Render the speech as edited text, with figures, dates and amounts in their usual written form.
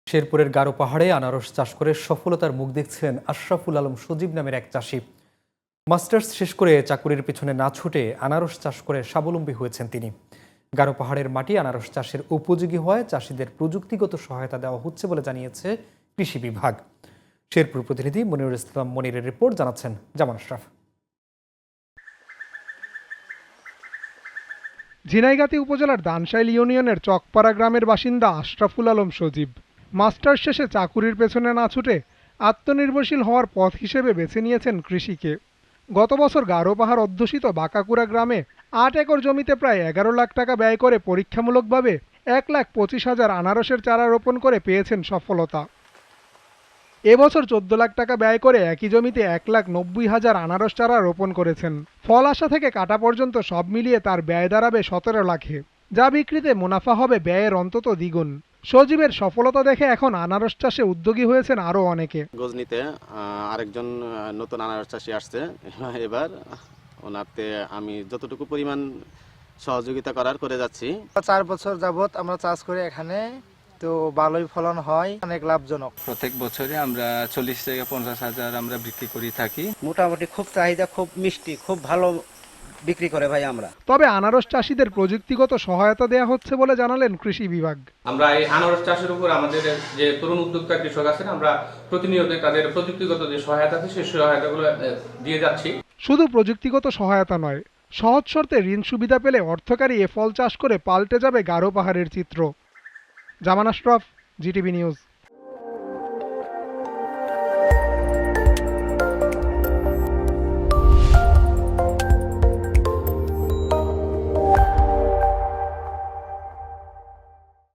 শেরপুরের গারো পাহাড়ে আনারস চাষ করে সফলতার মুখ দেখছেন আশরাফুল আলম সজীব নামের এক চাষি। মাস্টার্স শেষ করে চাকুরির পিছনে না ছুটে আনারস চাষ করে স্বাবলম্বী হয়েছেন তিনি। গারো পাহাড়ের মাটি আনারস চাষের উপযোগী হওয়ায় চাষিদের প্রযুক্তিগত সহায়তা দেওয়া হচ্ছে বলে জানিয়েছে কৃষি বিভাগ। শেরপুর প্রতিনিধি মনিরুল ইসলাম মনিরের রিপোর্ট, জানাচ্ছেন জামান আশরাফ। ঝিনাইগাতি উপজেলার দানশাইল ইউনিয়নের চকপাড়া গ্রামের বাসিন্দা আশরাফুল আলম সজীব মাস্টার্স শেষে চাকুরির পেছনে না ছুটে আত্মনির্ভরশীল হওয়ার পথ হিসেবে বেছে নিয়েছেন কৃষিকে। গত বছর গারো পাহাড় অধ্যুষিত বাঁকাকুড়া গ্রামে ৮ একর জমিতে প্রায় ১১ লাখ টাকা ব্যয় করে পরীক্ষামূলকভাবে ১,২৫,০০০ আনারসের চারা রোপণ করে পেয়েছেন সফলতা। এবছর ১৪ লাখ টাকা ব্যয় করে একই জমিতে ১,৯০,০০০ আনারস চারা রোপণ করেছেন। ফল আসা থেকে কাটা পর্যন্ত সব মিলিয়ে তার ব্যয় দাঁড়াবে ১৭ লাখে, যা বিক্রিতে মুনাফা হবে ব্যয়ের অন্তত দ্বিগুণ। সজীবের সফলতা দেখে এখন আনারস চাষে উদ্যোগী হয়েছেন আরও অনেকে। গজনীতে আরেকজন নতুন আনারস চাষি আসছে, এবার ওনাতে আমি যতটুকু পরিমাণ সহযোগিতা করে যাচ্ছি। ৪ বছর যাবত আমরা চাষ করি এখানে, তো ভালোই ফলন হয়, অনেক লাভজনক। প্রত্যেক বছরে আমরা ৪০ থেকে ৫০,০০০ আমরা বিক্রি করে থাকি। মোটামুটি খুব চাহিদা, খুব মিষ্টি, খুব ভালো বিক্রি করে ভাই আমরা। তবে আনারস চাষিদের প্রযুক্তিগত সহায়তা দেওয়া হচ্ছে বলে জানালেন কৃষি বিভাগ। আমরা এই আনারস চাষের উপর আমাদের যে তরুণ উদ্যোক্তা কৃষক আছেন, আমরা প্রতিনিয়ত তাদের প্রযুক্তিগত যে সহায়তা আছে সেই সহায়তাগুলো দিয়ে যাচ্ছি। শুধু প্রযুক্তিগত সহায়তা নয়, সহজ শর্তে ঋণ সুবিধা পেলে অর্থকারী এ ফল চাষ করে পাল্টে যাবে গারো পাহাড়ের চিত্র। জামান আশরাফ, জিটিভি নিউজ।